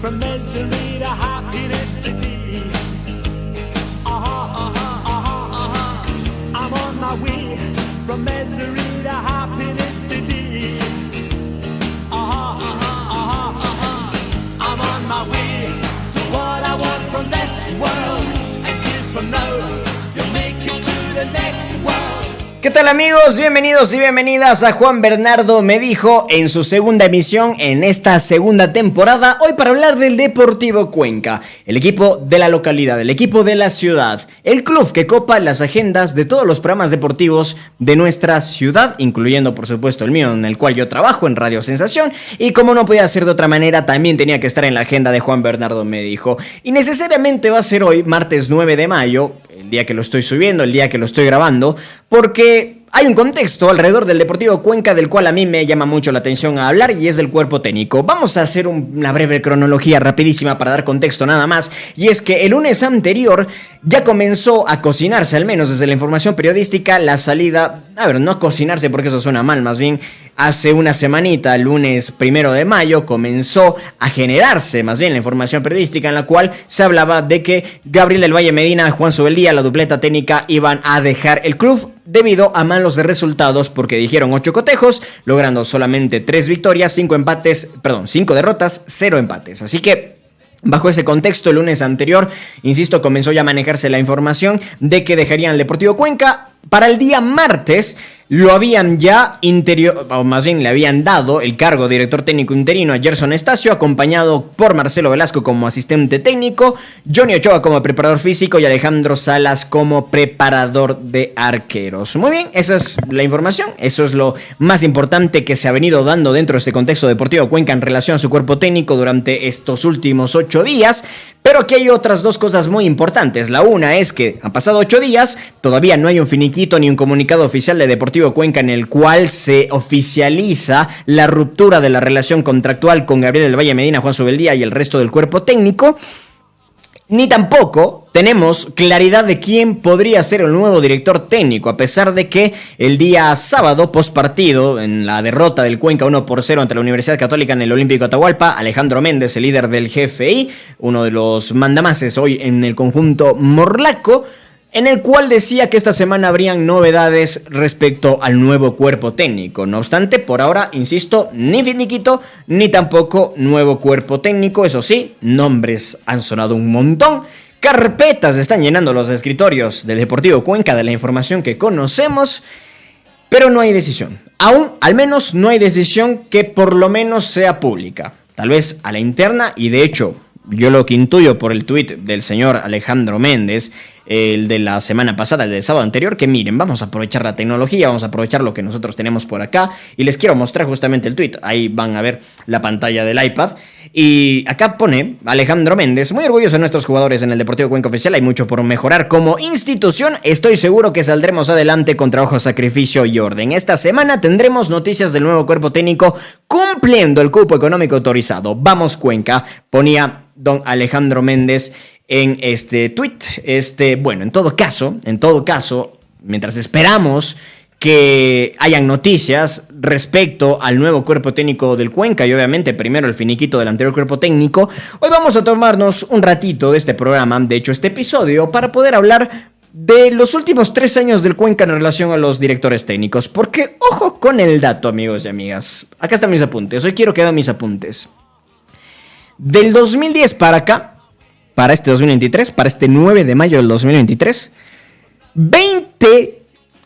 from misery to happiness to thee. I'm on my way from misery to happiness to thee. I'm on my way to what I want from this world. And years from now, you'll make it to the next world. ¿Qué tal, amigos? Bienvenidos y bienvenidas a Juan Bernardo Me Dijo en su segunda emisión en esta segunda temporada. Hoy para hablar del Deportivo Cuenca, el equipo de la localidad, el equipo de la ciudad, el club que copa las agendas de todos los programas deportivos de nuestra ciudad, incluyendo por supuesto el mío, en el cual yo trabajo en Radio Sensación, y como no podía ser de otra manera, también tenía que estar en la agenda de Juan Bernardo Me Dijo. Y necesariamente va a ser hoy, martes 9 de mayo, el día que lo estoy subiendo, el día que lo estoy grabando, porque hay un contexto alrededor del Deportivo Cuenca del cual a mí me llama mucho la atención a hablar, y es del cuerpo técnico. Vamos a hacer una breve cronología rapidísima para dar contexto nada más, y es que el lunes anterior ya comenzó a cocinarse, al menos desde la información periodística, la salida, no cocinarse porque eso suena mal, más bien hace una semanita, el lunes 1 de mayo, comenzó a generarse más bien la información periodística en la cual se hablaba de que Gabriel del Valle Medina, Juan Zubeldía, la dupleta técnica, iban a dejar el club debido a malos resultados, porque dijeron 8 cotejos, logrando solamente 3 victorias, 5 derrotas, 0 empates. Así que bajo ese contexto, el lunes anterior, insisto, comenzó ya a manejarse la información de que dejarían el Deportivo Cuenca. Para el día martes lo habían ya le habían dado el cargo de director técnico interino a Gerson Estacio, acompañado por Marcelo Velasco como asistente técnico, Johnny Ochoa como preparador físico y Alejandro Salas como preparador de arqueros. Muy bien, esa es la información, eso es lo más importante que se ha venido dando dentro de este contexto Deportivo Cuenca en relación a su cuerpo técnico durante estos últimos 8 días, pero aquí hay otras dos cosas muy importantes. La una es que han pasado 8 días, todavía no hay un finiquito ni un comunicado oficial de Deportivo Cuenca en el cual se oficializa la ruptura de la relación contractual con Gabriel del Valle Medina, Juan Zubeldía y el resto del cuerpo técnico, ni tampoco tenemos claridad de quién podría ser el nuevo director técnico, a pesar de que el día sábado, post partido, en la derrota del Cuenca 1-0 ante la Universidad Católica en el Olímpico Atahualpa, Alejandro Méndez, el líder del GFI, uno de los mandamases hoy en el conjunto morlaco, en el cual decía que esta semana habrían novedades respecto al nuevo cuerpo técnico. No obstante, por ahora, insisto, ni finiquito, ni tampoco nuevo cuerpo técnico. Eso sí, nombres han sonado un montón. Carpetas están llenando los escritorios del Deportivo Cuenca de la información que conocemos, pero no hay decisión. Aún, al menos, no hay decisión que por lo menos sea pública. Tal vez a la interna, y de hecho, yo lo que intuyo por el tuit del señor Alejandro Méndez, el de la semana pasada, el del sábado anterior, que miren, vamos a aprovechar la tecnología, vamos a aprovechar lo que nosotros tenemos por acá, y les quiero mostrar justamente el tuit. Ahí van a ver la pantalla del iPad, y acá pone Alejandro Méndez: muy orgulloso de nuestros jugadores en el Deportivo Cuenca Oficial, hay mucho por mejorar como institución, estoy seguro que saldremos adelante con trabajo, sacrificio y orden. Esta semana tendremos noticias del nuevo cuerpo técnico cumpliendo el cupo económico autorizado. Vamos Cuenca, ponía don Alejandro Méndez en este tweet. En todo caso, mientras esperamos que hayan noticias respecto al nuevo cuerpo técnico del Cuenca y obviamente primero el finiquito del anterior cuerpo técnico, hoy vamos a tomarnos un ratito de este programa, de hecho este episodio, para poder hablar de los últimos 3 años del Cuenca en relación a los directores técnicos. Porque, ojo con el dato, amigos y amigas. Acá están mis apuntes, hoy quiero que vean mis apuntes. Del 2010 para acá, para este 2023, para este 9 de mayo del 2023, 20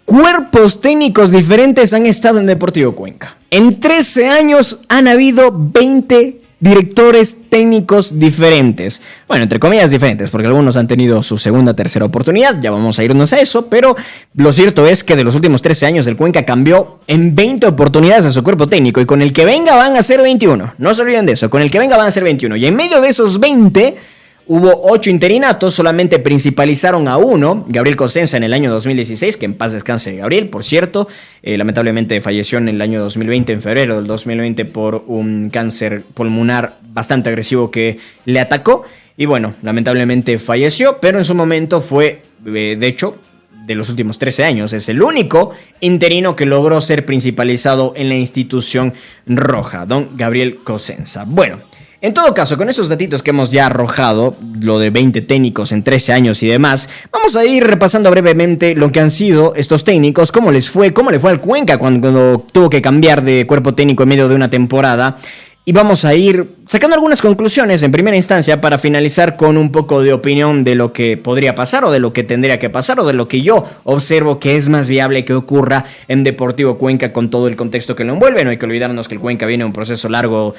cuerpos técnicos diferentes han estado en Deportivo Cuenca. En 13 años han habido 20 directores técnicos diferentes. Bueno, entre comillas diferentes, porque algunos han tenido su segunda, tercera oportunidad, ya vamos a irnos a eso, pero lo cierto es que de los últimos 13 años el Cuenca cambió en 20 oportunidades a su cuerpo técnico, y con el que venga van a ser 21, no se olviden de eso, con el que venga van a ser 21, y en medio de esos 20 hubo 8 interinatos, solamente principalizaron a uno, Gabriel Cosenza, en el año 2016, que en paz descanse Gabriel, por cierto, lamentablemente falleció en el año 2020, en febrero del 2020, por un cáncer pulmonar bastante agresivo que le atacó, y bueno, lamentablemente falleció, pero en su momento fue, de hecho, de los últimos 13 años, es el único interino que logró ser principalizado en la institución roja, don Gabriel Cosenza. Bueno, En todo caso, con esos datitos que hemos ya arrojado, lo de 20 técnicos en 13 años y demás, vamos a ir repasando brevemente lo que han sido estos técnicos, cómo le fue al Cuenca cuando tuvo que cambiar de cuerpo técnico en medio de una temporada. Y vamos a ir sacando algunas conclusiones en primera instancia para finalizar con un poco de opinión de lo que podría pasar o de lo que tendría que pasar o de lo que yo observo que es más viable que ocurra en Deportivo Cuenca con todo el contexto que lo envuelve. No hay que olvidarnos que el Cuenca viene un proceso largo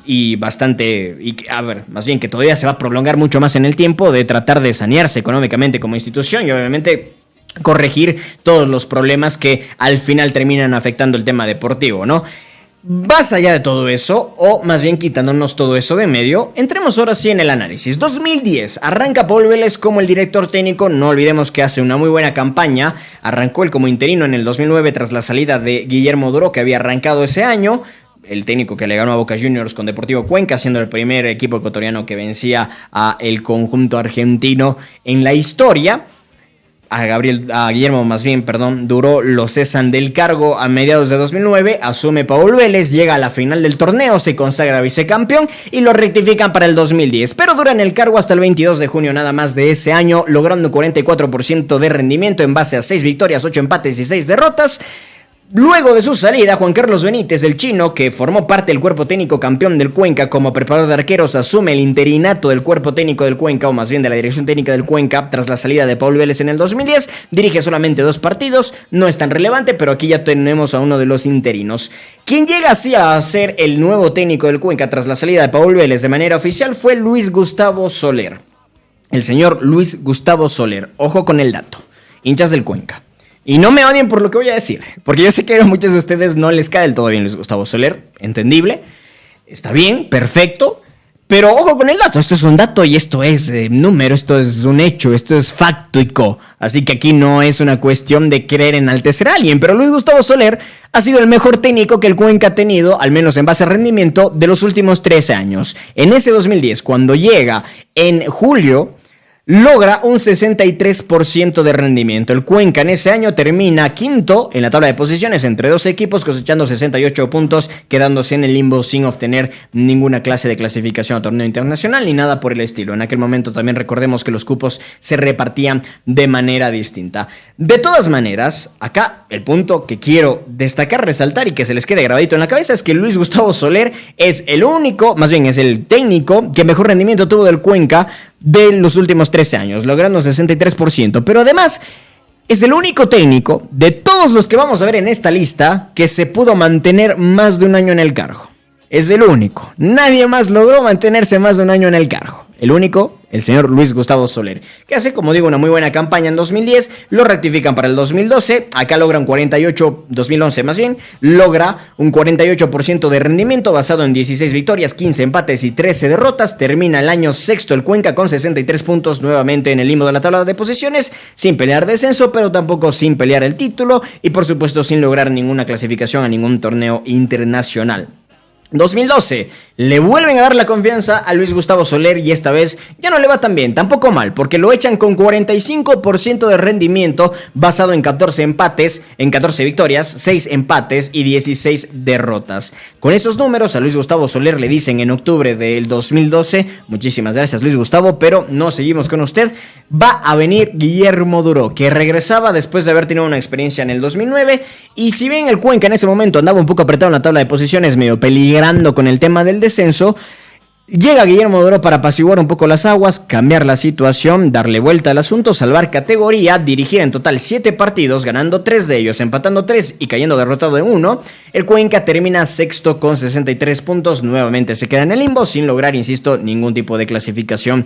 y bastante, más bien que todavía se va a prolongar mucho más en el tiempo de tratar de sanearse económicamente como institución y obviamente corregir todos los problemas que al final terminan afectando el tema deportivo, ¿no? Más allá de todo eso, o más bien quitándonos todo eso de medio, entremos ahora sí en el análisis. 2010, arranca Paul Vélez como el director técnico, no olvidemos que hace una muy buena campaña, arrancó él como interino en el 2009 tras la salida de Guillermo Duró que había arrancado ese año, el técnico que le ganó a Boca Juniors con Deportivo Cuenca, siendo el primer equipo ecuatoriano que vencía a el conjunto argentino en la historia. A Guillermo Duró lo cesan del cargo a mediados de 2009, asume Paul Vélez, llega a la final del torneo, se consagra vicecampeón y lo rectifican para el 2010, pero dura en el cargo hasta el 22 de junio nada más de ese año, logrando un 44% de rendimiento en base a 6 victorias, 8 empates y 6 derrotas. Luego de su salida, Juan Carlos Benítez, el chino, que formó parte del cuerpo técnico campeón del Cuenca como preparador de arqueros, asume el interinato del cuerpo técnico del Cuenca, o más bien de la dirección técnica del Cuenca, tras la salida de Paul Vélez en el 2010. Dirige solamente 2 partidos, no es tan relevante, pero aquí ya tenemos a uno de los interinos. Quien llega así a ser el nuevo técnico del Cuenca tras la salida de Paul Vélez de manera oficial fue Luis Gustavo Soler. El señor Luis Gustavo Soler. Ojo con el dato. Hinchas del Cuenca. Y no me odien por lo que voy a decir, porque yo sé que a muchos de ustedes no les cae del todo bien Luis Gustavo Soler, entendible, está bien, perfecto, pero ojo con el dato, esto es un dato y esto es número, esto es un hecho, esto es fáctico, así que aquí no es una cuestión de querer enaltecer a alguien, pero Luis Gustavo Soler ha sido el mejor técnico que el Cuenca ha tenido, al menos en base a rendimiento, de los últimos 13 años. En ese 2010, cuando llega en julio, logra un 63% de rendimiento. El Cuenca en ese año termina quinto en la tabla de posiciones entre 2 equipos, cosechando 68 puntos, quedándose en el limbo sin obtener ninguna clase de clasificación a torneo internacional ni nada por el estilo. En aquel momento también recordemos que los cupos se repartían de manera distinta. De todas maneras, acá el punto que quiero destacar, resaltar y que se les quede grabadito en la cabeza es que Luis Gustavo Soler es el único, más bien es el técnico que mejor rendimiento tuvo del Cuenca de los últimos 13 años, logrando 63%, pero además es el único técnico de todos los que vamos a ver en esta lista que se pudo mantener más de un año en el cargo. Es el único, nadie más logró mantenerse más de un año en el cargo. El único, el señor Luis Gustavo Soler, que hace, como digo, una muy buena campaña en 2010, lo rectifican para el 2012, acá logra un 2011 más bien, logra un 48% de rendimiento basado en 16 victorias, 15 empates y 13 derrotas, termina el año sexto el Cuenca con 63 puntos, nuevamente en el limbo de la tabla de posiciones, sin pelear descenso, pero tampoco sin pelear el título, y por supuesto sin lograr ninguna clasificación a ningún torneo internacional. 2012, le vuelven a dar la confianza a Luis Gustavo Soler y esta vez ya no le va tan bien, tampoco mal, porque lo echan con 45% de rendimiento basado en 14 empates, en 14 victorias, 6 empates y 16 derrotas. Con esos números a Luis Gustavo Soler le dicen en octubre del 2012, muchísimas gracias Luis Gustavo, pero no seguimos con usted, va a venir Guillermo Duró, que regresaba después de haber tenido una experiencia en el 2009, y si bien el Cuenca en ese momento andaba un poco apretado en la tabla de posiciones, medio peligrando con el tema del descenso, llega Guillermo Duró para apaciguar un poco las aguas, cambiar la situación, darle vuelta al asunto, salvar categoría, dirigir en total 7 partidos, ganando 3 de ellos, empatando 3 y cayendo derrotado en 1. El Cuenca termina sexto con 63 puntos, nuevamente se queda en el limbo sin lograr, insisto, ningún tipo de clasificación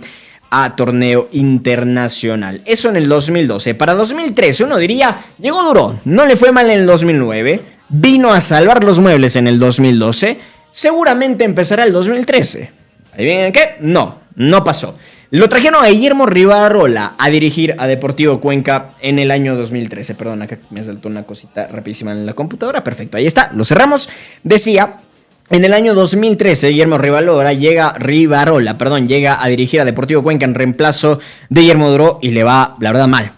a torneo internacional. Eso en el 2012. Para 2013 uno diría, llegó Duró, no le fue mal en el 2009, vino a salvar los muebles en el 2012, seguramente empezará el 2013. ¿Adivinen qué? No pasó. Lo trajeron a Guillermo Rivarola a dirigir a Deportivo Cuenca en el año 2013. Perdón, acá me saltó una cosita rapidísima en la computadora. Perfecto, ahí está, lo cerramos. Decía, en el año 2013, Guillermo Rivarola llega a dirigir a Deportivo Cuenca en reemplazo de Guillermo Duró y le va, la verdad, mal.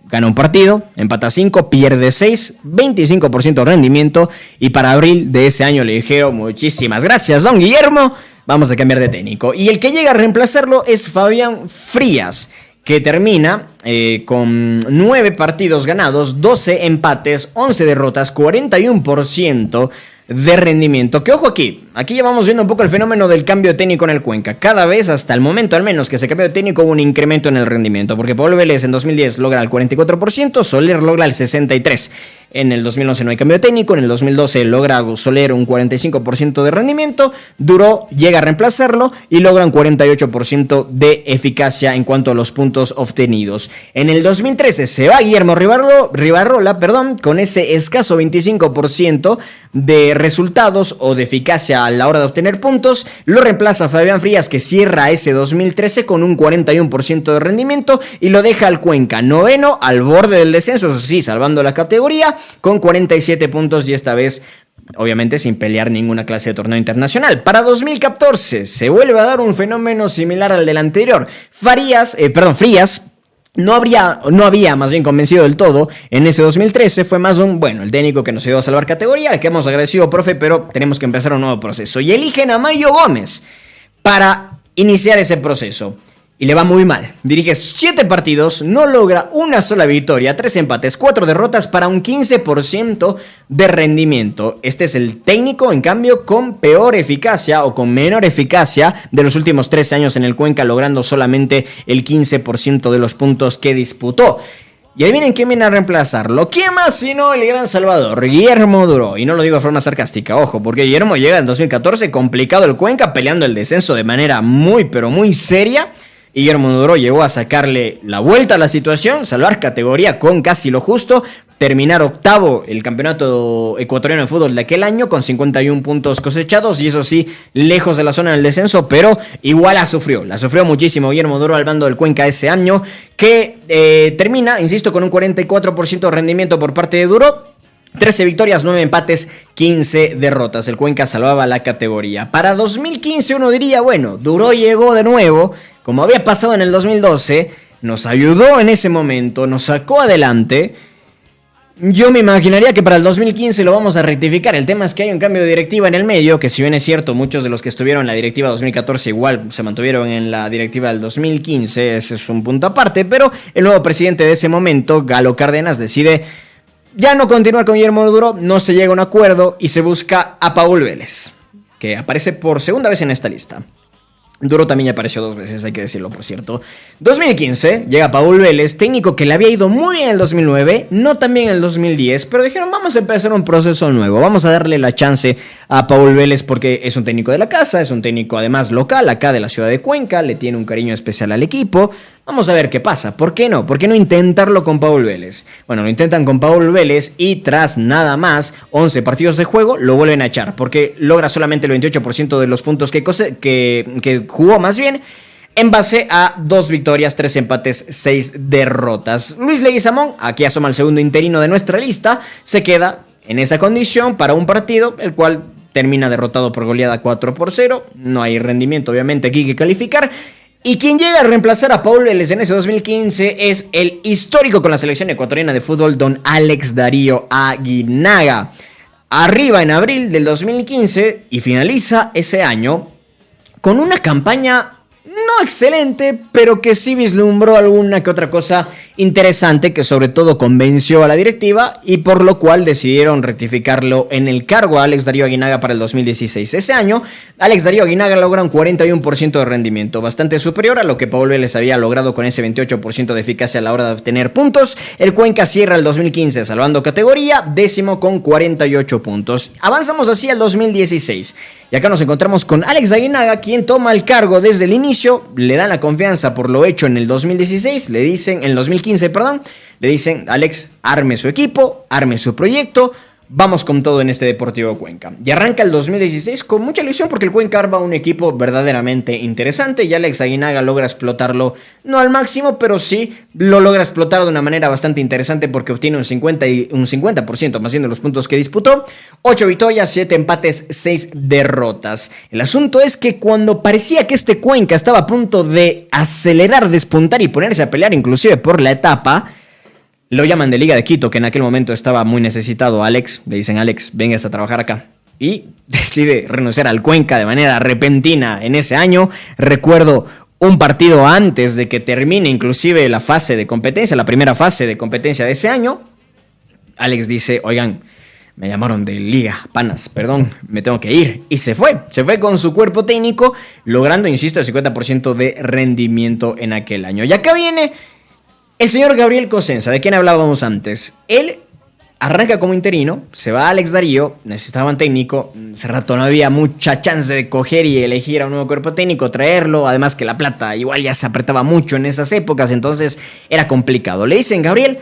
Gana un partido, empata 5, pierde 6, 25% de rendimiento, y para abril de ese año le dijeron muchísimas gracias, don Guillermo, vamos a cambiar de técnico. Y el que llega a reemplazarlo es Fabián Frías, que termina con 9 partidos ganados, 12 empates, 11 derrotas, 41% de rendimiento. Que ojo aquí ya vamos viendo un poco el fenómeno del cambio de técnico en el Cuenca. Cada vez, hasta el momento al menos que se cambió de técnico, hubo un incremento en el rendimiento, porque Pablo Vélez en 2010 logra el 44%, Soler logra el 63%. En el 2011 no hay cambio de técnico, en el 2012 logra Soler un 45% de rendimiento, Duró llega a reemplazarlo y logra un 48% de eficacia en cuanto a los puntos obtenidos. En el 2013 se va Guillermo Rivarola, con ese escaso 25% de resultados o de eficacia a la hora de obtener puntos. Lo reemplaza Fabián Frías, que cierra ese 2013 con un 41% de rendimiento y lo deja al Cuenca noveno, al borde del descenso, eso sí, salvando la categoría, con 47 puntos y esta vez obviamente sin pelear ninguna clase de torneo internacional. Para 2014 se vuelve a dar un fenómeno similar al del anterior. Frías no había más bien convencido del todo en ese 2013, fue más el técnico que nos ayudó a salvar categoría, al que hemos agradecido, profe, pero tenemos que empezar un nuevo proceso. Y eligen a Mario Gómez para iniciar ese proceso. Y le va muy mal. Dirige 7 partidos, no logra una sola victoria, 3 empates, 4 derrotas para un 15% de rendimiento. Este es el técnico, en cambio, con peor eficacia o con menor eficacia de los últimos 3 años en el Cuenca, logrando solamente el 15% de los puntos que disputó. Y adivinen quién viene a reemplazarlo. ¿Quién más sino el gran Salvador? Guillermo Duró. Y no lo digo de forma sarcástica, ojo, porque Guillermo llega en 2014 complicado el Cuenca, peleando el descenso de manera muy, pero muy seria. Guillermo Duró llegó a sacarle la vuelta a la situación, salvar categoría con casi lo justo, terminar octavo el campeonato ecuatoriano de fútbol de aquel año con 51 puntos cosechados y eso sí, lejos de la zona del descenso, pero igual la sufrió muchísimo Guillermo Duró al mando del Cuenca ese año, que termina, insisto, con un 44% de rendimiento por parte de Duró. 13 victorias, 9 empates, 15 derrotas. El Cuenca salvaba la categoría. Para 2015 uno diría, Duró llegó de nuevo, como había pasado en el 2012, nos ayudó en ese momento, nos sacó adelante. Yo me imaginaría que para el 2015 lo vamos a rectificar. El tema es que hay un cambio de directiva en el medio, que si bien es cierto, muchos de los que estuvieron en la directiva 2014 igual se mantuvieron en la directiva del 2015, ese es un punto aparte, pero el nuevo presidente de ese momento, Galo Cárdenas, decide ya no continuar con Guillermo Duró, no se llega a un acuerdo y se busca a Paul Vélez, que aparece por segunda vez en esta lista. Duró también ya apareció 2 veces, hay que decirlo, por cierto. 2015, llega Paul Vélez, técnico que le había ido muy bien en el 2009, no tan bien en el 2010, pero dijeron, vamos a empezar un proceso nuevo, vamos a darle la chance a Paul Vélez porque es un técnico de la casa, es un técnico además local, acá de la ciudad de Cuenca, le tiene un cariño especial al equipo. Vamos a ver qué pasa. ¿Por qué no? ¿Por qué no intentarlo con Paul Vélez? Bueno, lo intentan con Paul Vélez y tras nada más 11 partidos de juego lo vuelven a echar porque logra solamente el 28% de los puntos que jugó más bien, en base a 2 victorias, 3 empates, 6 derrotas. Luis Leguizamón, aquí asoma el segundo interino de nuestra lista, se queda en esa condición para un partido el cual termina derrotado por goleada 4-0. No hay rendimiento obviamente aquí que calificar. Y quien llega a reemplazar a Paul Vélez en ese 2015 es el histórico con la selección ecuatoriana de fútbol, don Alex Darío Aguinaga. Arriba en abril del 2015 y finaliza ese año con una campaña no excelente, pero que sí vislumbró alguna que otra cosa interesante que sobre todo convenció a la directiva y por lo cual decidieron rectificarlo en el cargo a Alex Darío Aguinaga para el 2016. Ese año, Alex Darío Aguinaga logra un 41% de rendimiento, bastante superior a lo que Paul Vélez había logrado con ese 28% de eficacia a la hora de obtener puntos. El Cuenca cierra el 2015 salvando categoría, décimo con 48 puntos. Avanzamos así al 2016 y acá nos encontramos con Alex Aguinaga, quien toma el cargo desde el inicio, le dan la confianza por lo hecho en el 2016, le dicen, en el 2015, le dicen, Alex, arme su equipo, arme su proyecto, vamos con todo en este Deportivo Cuenca. Y arranca el 2016 con mucha ilusión porque el Cuenca arma un equipo verdaderamente interesante y Alex Aguinaga logra explotarlo, no al máximo, pero sí lo logra explotar de una manera bastante interesante porque obtiene un 50% más bien de los puntos que disputó, 8 victorias, 7 empates, 6 derrotas. El asunto es que cuando parecía que este Cuenca estaba a punto de acelerar, despuntar y ponerse a pelear inclusive por la etapa, lo llaman de Liga de Quito, que en aquel momento estaba muy necesitado. Alex, le dicen, Alex, vengas a trabajar acá. y decide renunciar al Cuenca de manera repentina en ese año. Recuerdo un partido antes de que termine inclusive la fase de competencia, la primera fase de competencia de ese año. Alex dice, oigan, me llamaron de liga, panas, perdón, me tengo que ir. Y se fue con su cuerpo técnico, logrando, insisto, el 50% de rendimiento en aquel año. Y acá viene el señor Gabriel Cosenza, de quien hablábamos antes. Él arranca como interino, se va a Alex Darío, necesitaban técnico, hace rato no había mucha chance de coger y elegir a un nuevo cuerpo técnico, traerlo, además que la plata igual ya se apretaba mucho en esas épocas, entonces era complicado. Le dicen, Gabriel,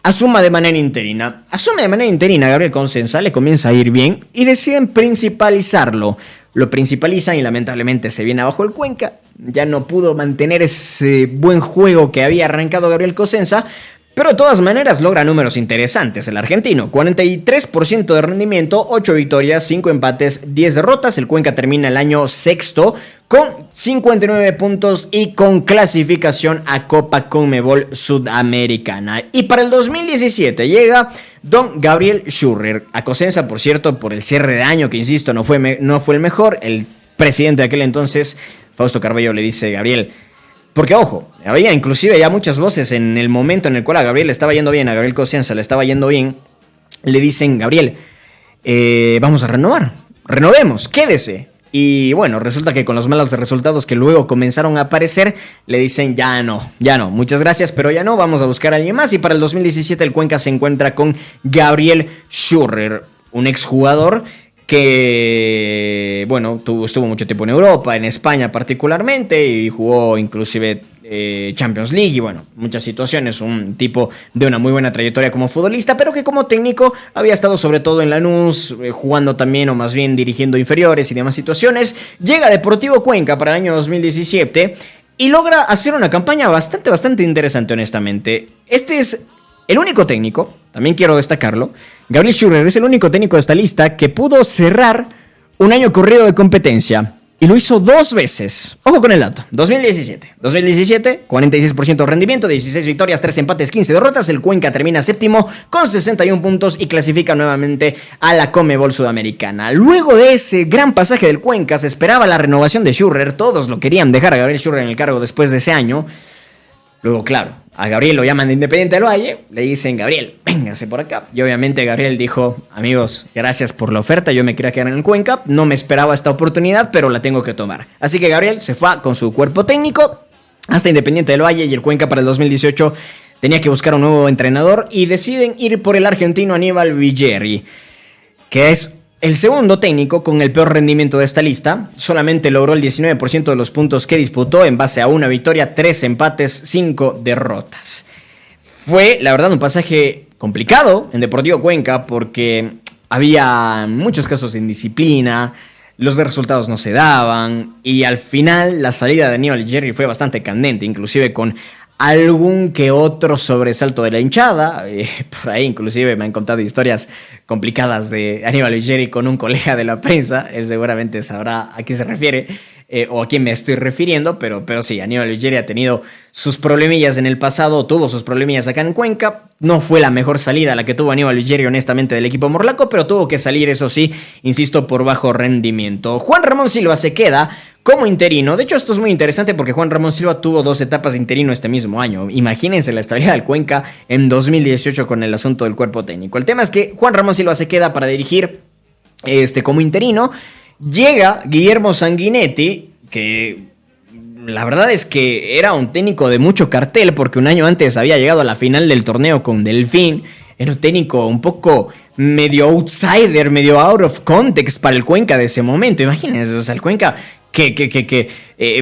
asuma de manera interina. Asume de manera interina Gabriel Cosenza, le comienza a ir bien y deciden principalizarlo. Lo principalizan y lamentablemente se viene abajo el Cuenca. Ya no pudo mantener ese buen juego que había arrancado Gabriel Cosenza, pero de todas maneras logra números interesantes el argentino. 43% de rendimiento, 8 victorias, 5 empates, 10 derrotas. El Cuenca termina el año sexto con 59 puntos y con clasificación a Copa Conmebol Sudamericana. Y para el 2017 llega don Gabriel Schürrer. A Cosenza, por cierto, por el cierre de año, que insisto, no fue el mejor. El presidente de aquel entonces, Fausto Carballo, le dice, Gabriel, porque ojo, había inclusive ya muchas voces en el momento en el cual a Gabriel le estaba yendo bien, a Gabriel Cosenza le estaba yendo bien, le dicen, Gabriel, vamos a renovar, renovemos, quédese. Y bueno, resulta que con los malos resultados que luego comenzaron a aparecer, le dicen, ya no, muchas gracias, pero ya no, vamos a buscar a alguien más. Y para el 2017 el Cuenca se encuentra con Gabriel Schürrer, un exjugador que, bueno, estuvo mucho tiempo en Europa, en España particularmente, y jugó inclusive Champions League y bueno, muchas situaciones, un tipo de una muy buena trayectoria como futbolista, pero que como técnico había estado sobre todo en Lanús, jugando también o más bien dirigiendo inferiores y demás situaciones. Llega a Deportivo Cuenca para el año 2017 y logra hacer una campaña bastante interesante, honestamente. Este es el único técnico, también quiero destacarlo, Gabriel Schürrer es el único técnico de esta lista que pudo cerrar un año corrido de competencia. Y lo hizo 2 veces. Ojo con el dato. 2017, 46% de rendimiento, 16 victorias, 3 empates, 15 derrotas. El Cuenca termina séptimo con 61 puntos y clasifica nuevamente a la Conmebol Sudamericana. Luego de ese gran pasaje del Cuenca se esperaba la renovación de Schürrer. Todos lo querían dejar a Gabriel Schürrer en el cargo después de ese año. Luego, claro, a Gabriel lo llaman de Independiente del Valle, le dicen, Gabriel, véngase por acá. Y obviamente Gabriel dijo, amigos, gracias por la oferta, yo me quería quedar en el Cuenca, no me esperaba esta oportunidad, pero la tengo que tomar. Así que Gabriel se fue con su cuerpo técnico hasta Independiente del Valle y el Cuenca para el 2018 tenía que buscar un nuevo entrenador y deciden ir por el argentino Aníbal Villeri, que es el segundo técnico con el peor rendimiento de esta lista. Solamente logró el 19% de los puntos que disputó en base a una victoria, 3 empates, 5 derrotas. Fue, la verdad, un pasaje complicado en Deportivo Cuenca porque había muchos casos de indisciplina, los resultados no se daban y al final la salida de Aníbal Villeri fue bastante candente, inclusive con algún que otro sobresalto de la hinchada. Por ahí inclusive me han contado historias complicadas de Aníbal Villeri con un colega de la prensa. Él seguramente sabrá a qué se refiere o a quién me estoy refiriendo, pero sí, Aníbal Villeri ha tenido sus problemillas en el pasado, tuvo sus problemillas acá en Cuenca. No fue la mejor salida la que tuvo Aníbal Villeri, honestamente, del equipo morlaco, pero tuvo que salir, eso sí, insisto, por bajo rendimiento. Juan Ramón Silva se queda como interino. De hecho, esto es muy interesante porque Juan Ramón Silva tuvo 2 etapas de interino este mismo año. Imagínense la estabilidad del Cuenca en 2018 con el asunto del cuerpo técnico. El tema es que Juan Ramón Silva se queda para dirigir como interino. Llega Guillermo Sanguinetti, que la verdad es que era un técnico de mucho cartel porque un año antes había llegado a la final del torneo con Delfín. Era un técnico un poco medio outsider, medio out of context para el Cuenca de ese momento. Imagínense, o sea, el Cuenca que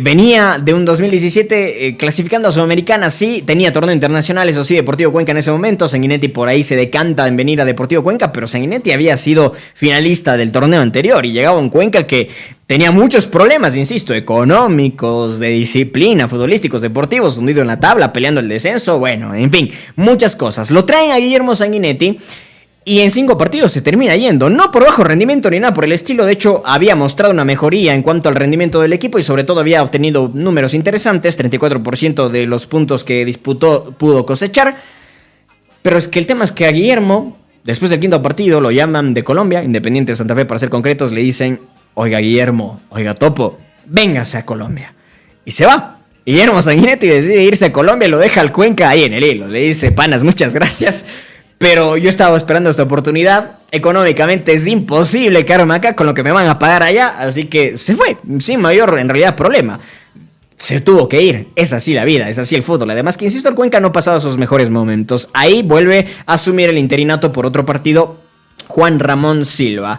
venía de un 2017 clasificando a Sudamericana, sí, tenía torneo internacional, eso sí, Deportivo Cuenca en ese momento. Sanguinetti por ahí se decanta en venir a Deportivo Cuenca, pero Sanguinetti había sido finalista del torneo anterior y llegaba un Cuenca que tenía muchos problemas, insisto, económicos, de disciplina, futbolísticos, deportivos, hundido en la tabla, peleando el descenso, bueno, en fin, muchas cosas. Lo traen a Guillermo Sanguinetti y en 5 partidos se termina yendo, no por bajo rendimiento ni nada por el estilo. De hecho, había mostrado una mejoría en cuanto al rendimiento del equipo y sobre todo había obtenido números interesantes, 34% de los puntos que disputó pudo cosechar. Pero es que el tema es que a Guillermo Después del quinto partido lo llaman de Colombia, Independiente de Santa Fe para ser concretos, le dicen, oiga Guillermo, oiga Topo, véngase a Colombia. Y se va. Guillermo Sanguinetti decide irse a Colombia, lo deja al Cuenca ahí en el hilo. Le dice, panas, muchas gracias, pero yo estaba esperando esta oportunidad. Económicamente es imposible quedarme acá con lo que me van a pagar allá, así que se fue, sin mayor en realidad problema. Se tuvo que ir, es así la vida, es así el fútbol. Además que, insisto, el Cuenca no pasaba sus mejores momentos. Ahí vuelve a asumir el interinato por otro partido Juan Ramón Silva.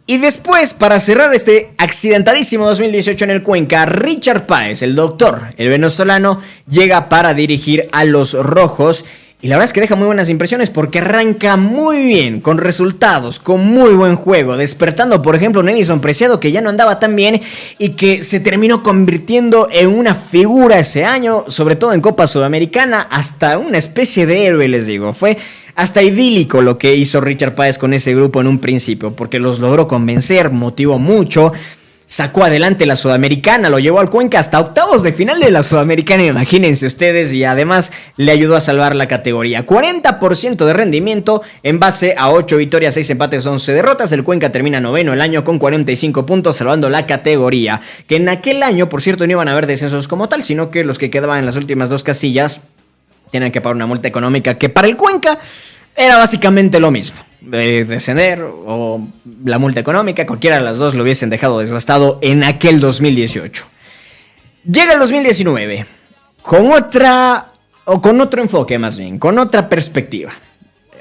Y después, para cerrar este accidentadísimo 2018 en el Cuenca, Richard Páez, el doctor, el venezolano, llega para dirigir a los rojos. Y la verdad es que deja muy buenas impresiones porque arranca muy bien, con resultados, con muy buen juego, despertando por ejemplo a Edison Preciado, que ya no andaba tan bien y que se terminó convirtiendo en una figura ese año, sobre todo en Copa Sudamericana, hasta una especie de héroe, les digo. Fue hasta idílico lo que hizo Richard Páez con ese grupo en un principio, porque los logró convencer, motivó mucho. Sacó adelante la Sudamericana, lo llevó al Cuenca hasta octavos de final de la Sudamericana, imagínense ustedes, y además le ayudó a salvar la categoría. 40% de rendimiento en base a 8 victorias, 6 empates, 11 derrotas. El Cuenca termina noveno el año con 45 puntos, salvando la categoría. Que en aquel año, por cierto, no iban a haber descensos como tal, sino que los que quedaban en las últimas 2 casillas tienen que pagar una multa económica que para el Cuenca era básicamente lo mismo. Descender o la multa económica, cualquiera de las dos lo hubiesen dejado desgastado en aquel 2018. Llega el 2019 con otro enfoque, más bien, con otra perspectiva,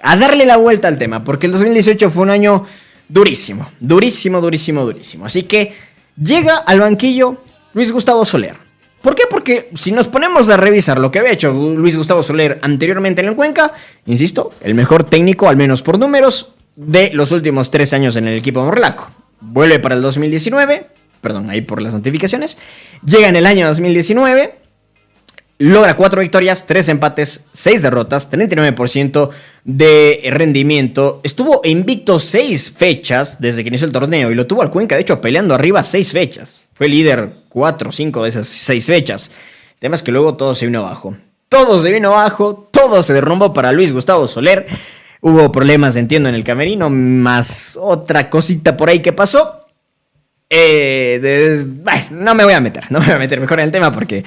a darle la vuelta al tema, porque el 2018 fue un año durísimo. Así que llega al banquillo Luis Gustavo Soler. ¿Por qué? Porque si nos ponemos a revisar lo que había hecho Luis Gustavo Soler anteriormente en el Cuenca, insisto, el mejor técnico, al menos por números, de los últimos 3 años en el equipo morlaco. Vuelve para el 2019, perdón, ahí por las notificaciones, llega en el año 2019, logra 4 victorias, 3 empates, 6 derrotas, 39% de rendimiento. Estuvo invicto 6 fechas desde que inició el torneo y lo tuvo al Cuenca, de hecho, peleando arriba 6 fechas. Fue líder 4 o 5 de esas 6 fechas. El tema es que luego todo se vino abajo. Todo se derrumbó para Luis Gustavo Soler. Hubo problemas, entiendo, en el camerino, más otra cosita por ahí que pasó. No me voy a meter mejor en el tema porque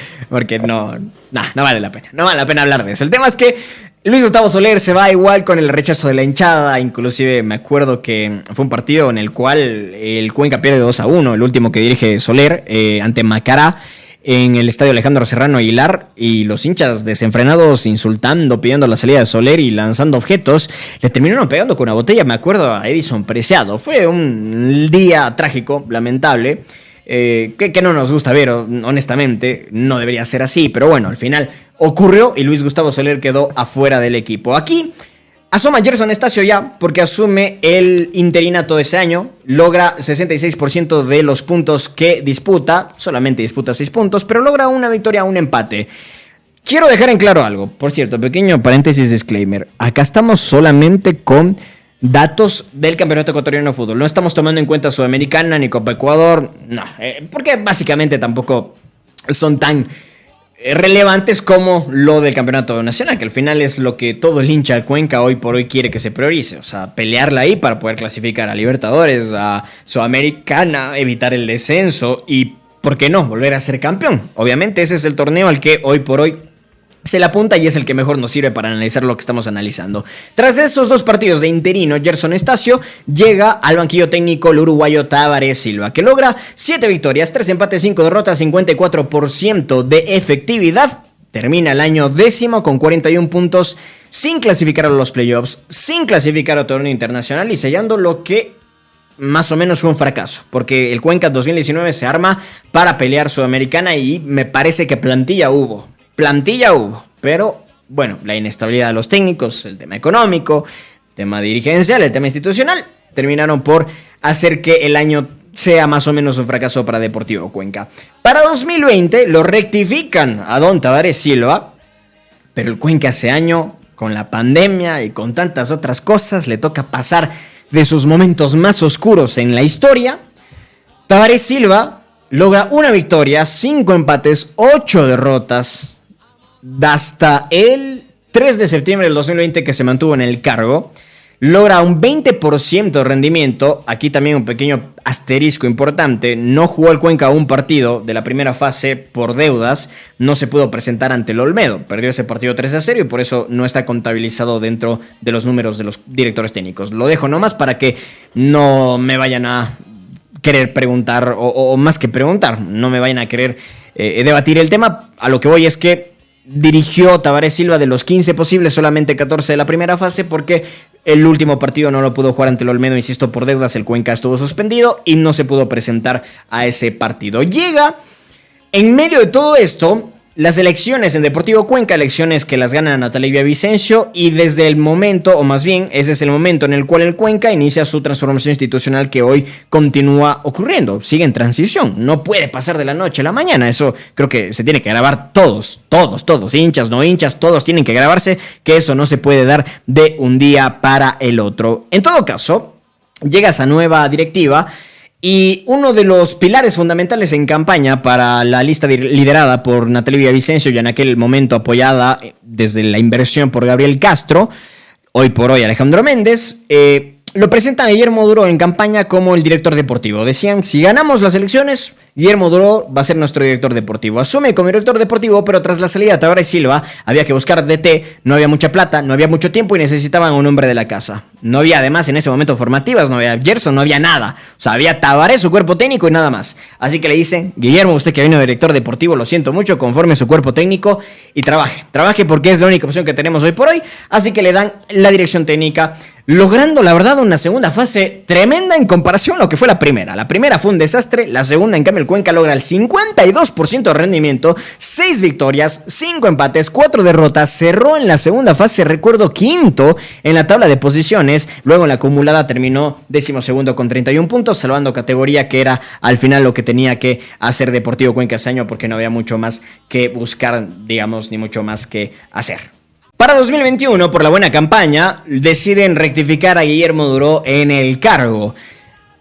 no vale la pena. No vale la pena hablar de eso. El tema es que Luis Gustavo Soler se va igual con el rechazo de la hinchada. Inclusive me acuerdo que fue un partido en el cual el Cuenca pierde 2-1, el último que dirige Soler, ante Macará, en el estadio Alejandro Serrano Aguilar, y los hinchas desenfrenados insultando, pidiendo la salida de Soler y lanzando objetos, le terminaron pegando con una botella, me acuerdo, a Edison Preciado. Fue un día trágico, lamentable, que no nos gusta ver, honestamente, no debería ser así, pero bueno, al final ocurrió y Luis Gustavo Soler quedó afuera del equipo. Aquí asoma Gerson Estacio ya, porque asume el interinato de ese año, logra 66% de los puntos que disputa, solamente disputa 6 puntos, pero logra una victoria, un empate. Quiero dejar en claro algo, por cierto, pequeño paréntesis disclaimer, acá estamos solamente con datos del Campeonato Ecuatoriano de Fútbol, no estamos tomando en cuenta Sudamericana ni Copa Ecuador, no, porque básicamente tampoco son tan relevantes como lo del campeonato nacional, que al final es lo que todo el hincha del Cuenca hoy por hoy quiere que se priorice, o sea, pelearla ahí para poder clasificar a Libertadores, a Sudamericana, evitar el descenso y, ¿por qué no?, volver a ser campeón. Obviamente ese es el torneo al que hoy por hoy se la apunta y es el que mejor nos sirve para analizar lo que estamos analizando. Tras esos 2 partidos de interino, Gerson Estacio llega al banquillo técnico el uruguayo Tabaré Silva, que logra 7 victorias, 3 empates, 5 derrotas, 54% de efectividad. Termina el año 10º con 41 puntos, sin clasificar a los playoffs, sin clasificar a torneo internacional y sellando lo que más o menos fue un fracaso, porque el Cuenca 2019 se arma para pelear Sudamericana y me parece que plantilla hubo, pero bueno, la inestabilidad de los técnicos, el tema económico, el tema dirigencial, el tema institucional, terminaron por hacer que el año sea más o menos un fracaso para Deportivo Cuenca. Para 2020 lo rectifican a don Tabaré Silva, pero el Cuenca ese año, con la pandemia y con tantas otras cosas, le toca pasar de sus momentos más oscuros en la historia. Tabaré Silva logra una victoria, 5 empates, 8 derrotas, hasta el 3 de septiembre del 2020 que se mantuvo en el cargo. logra un 20% de rendimiento. Aquí también un pequeño asterisco importante. No jugó el Cuenca un partido de la primera fase por deudas. No se pudo presentar ante el Olmedo. Perdió ese partido 3-0 y por eso no está contabilizado dentro de los números de los directores técnicos. Lo dejo nomás para que no me vayan a querer preguntar, o más que preguntar, no me vayan a querer debatir el tema. A lo que voy es que dirigió Tabaré Silva de los 15 posibles, solamente 14 de la primera fase, porque el último partido no lo pudo jugar ante el Olmedo, insisto, por deudas. El Cuenca estuvo suspendido y no se pudo presentar a ese partido. Llega en medio de todo esto las elecciones en Deportivo Cuenca, elecciones que las gana Natalia Villavicencio, y desde el momento, o más bien, ese es el momento en el cual el Cuenca inicia su transformación institucional que hoy continúa ocurriendo. Sigue en transición, no puede pasar de la noche a la mañana. Eso creo que se tiene que grabar todos, hinchas, no hinchas, todos tienen que grabarse, que eso no se puede dar de un día para el otro. En todo caso, llega esa nueva directiva. Y uno de los pilares fundamentales en campaña para la lista liderada por Natalia Villavicencio y en aquel momento apoyada desde la inversión por Gabriel Castro, hoy por hoy Alejandro Méndez, lo presenta a Guillermo Duró en campaña como el director deportivo. Decían, si ganamos las elecciones, Guillermo Duró va a ser nuestro director deportivo. Asume como director deportivo, pero tras la salida de Tabaré Silva había que buscar DT, no había mucha plata, no había mucho tiempo y necesitaban un hombre de la casa. No había además en ese momento formativas, no había Gerson, no había nada. O sea, había Tabaré, su cuerpo técnico y nada más. Así que le dicen, Guillermo, usted que vino de director deportivo, lo siento mucho, conforme su cuerpo técnico y trabaje porque es la única opción que tenemos hoy por hoy. Así que le dan la dirección técnica, logrando la verdad una segunda fase tremenda en comparación a lo que fue la primera. La primera fue un desastre, la segunda en cambio el Cuenca logra el 52% de rendimiento, 6 victorias, 5 empates, 4 derrotas, cerró en la segunda fase, recuerdo, quinto en la tabla de posiciones, luego en la acumulada terminó 12º con 31 puntos, salvando categoría, que era al final lo que tenía que hacer Deportivo Cuenca ese año, porque no había mucho más que buscar, digamos, ni mucho más que hacer. Para 2021, por la buena campaña, deciden rectificar a Guillermo Duró en el cargo.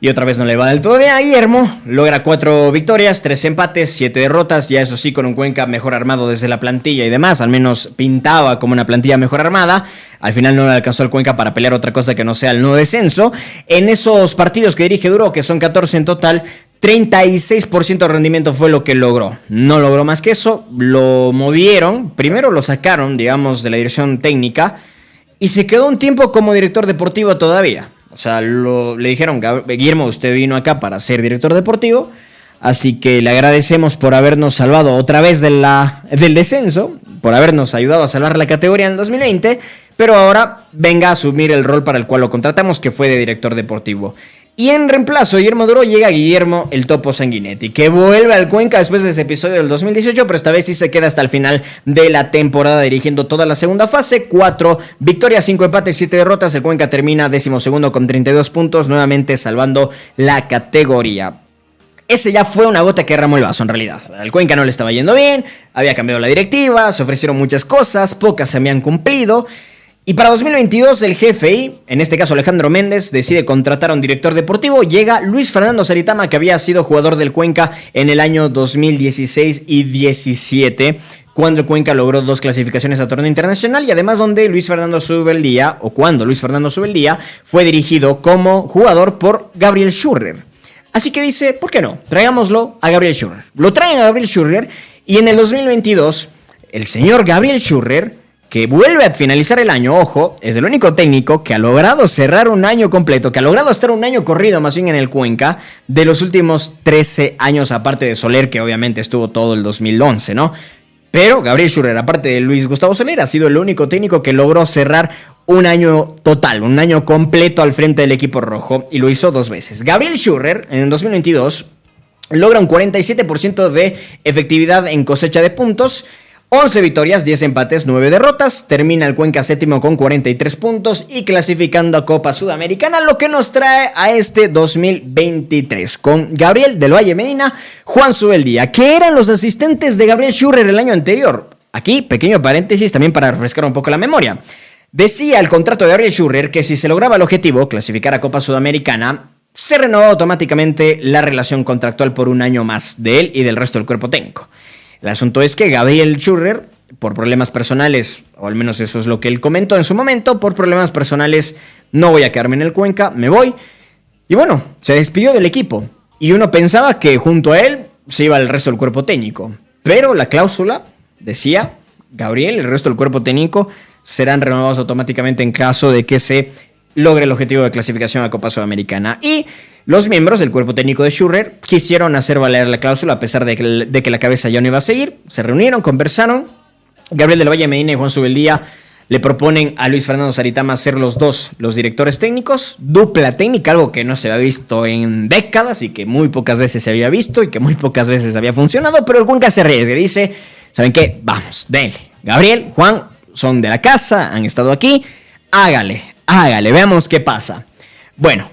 Y otra vez no le va del todo bien a Guillermo. Logra 4 victorias, 3 empates, 7 derrotas. Ya eso sí, con un Cuenca mejor armado desde la plantilla y demás. Al menos pintaba como una plantilla mejor armada. Al final no le alcanzó al Cuenca para pelear otra cosa que no sea el no descenso. En esos partidos que dirige Duró, que son 14 en total, 36% de rendimiento fue lo que logró. No logró más que eso. Lo movieron. Primero lo sacaron, digamos, de la dirección técnica. Y se quedó un tiempo como director deportivo todavía. O sea, le dijeron, Guillermo, usted vino acá para ser director deportivo, así que le agradecemos por habernos salvado otra vez del descenso, por habernos ayudado a salvar la categoría en el 2020, pero ahora venga a asumir el rol para el cual lo contratamos, que fue de director deportivo. Y en reemplazo de Guillermo Duró llega Guillermo el Topo Sanguinetti, que vuelve al Cuenca después de ese episodio del 2018, pero esta vez sí se queda hasta el final de la temporada dirigiendo toda la segunda fase. 4 victorias, 5 empates, 7 derrotas. El Cuenca termina 12º con 32 puntos, nuevamente salvando la categoría. Ese ya fue una gota que derramó el vaso en realidad. Al Cuenca no le estaba yendo bien, había cambiado la directiva, se ofrecieron muchas cosas, pocas se habían cumplido. Y para 2022 el GFI, en este caso Alejandro Méndez, decide contratar a un director deportivo. Llega Luis Fernando Saritama, que había sido jugador del Cuenca en el año 2016 y 17, cuando el Cuenca logró 2 clasificaciones a torneo internacional, y además donde Luis Fernando Subeldía, o cuando Luis Fernando Subeldía fue dirigido como jugador por Gabriel Schurrer. Así que dice, ¿por qué no? Traigámoslo a Gabriel Schurrer. Lo traen a Gabriel Schurrer y en el 2022 el señor Gabriel Schurrer, que vuelve a finalizar el año, ojo, es el único técnico que ha logrado cerrar un año completo, que ha logrado estar un año corrido más bien en el Cuenca, de los últimos 13 años, aparte de Soler, que obviamente estuvo todo el 2011, ¿no? Pero Gabriel Schurrer, aparte de Luis Gustavo Soler, ha sido el único técnico que logró cerrar un año total, un año completo al frente del equipo rojo, y lo hizo 2 veces. Gabriel Schurrer, en el 2022, logra un 47% de efectividad en cosecha de puntos, 11 victorias, 10 empates, 9 derrotas. Termina el Cuenca séptimo con 43 puntos y clasificando a Copa Sudamericana, lo que nos trae a este 2023 con Gabriel del Valle Medina, Juan Subeldía, que eran los asistentes de Gabriel Schurrer el año anterior. Aquí, pequeño paréntesis también para refrescar un poco la memoria. Decía el contrato de Gabriel Schurrer que si se lograba el objetivo, clasificar a Copa Sudamericana, se renovaba automáticamente la relación contractual por un año más de él y del resto del cuerpo técnico. El asunto es que Gabriel Schurrer, por problemas personales, o al menos eso es lo que él comentó en su momento, por problemas personales no voy a quedarme en el Cuenca, me voy. Y bueno, se despidió del equipo. Y uno pensaba que junto a él se iba el resto del cuerpo técnico. Pero la cláusula decía, Gabriel, el resto del cuerpo técnico serán renovados automáticamente en caso de que se logre el objetivo de clasificación a Copa Sudamericana. Y los miembros del cuerpo técnico de Schürrer quisieron hacer valer la cláusula a pesar de que la cabeza ya no iba a seguir. Se reunieron, conversaron. Gabriel del Valle Medina y Juan Zubeldía le proponen a Luis Fernando Saritama ser los dos los directores técnicos, dupla técnica, algo que no se había visto en décadas y que muy pocas veces se había visto y que muy pocas veces había funcionado, pero el Cuenca se arriesga y dice, ¿saben qué? Vamos, denle. Gabriel, Juan, son de la casa, han estado aquí, hágale, veamos qué pasa. Bueno,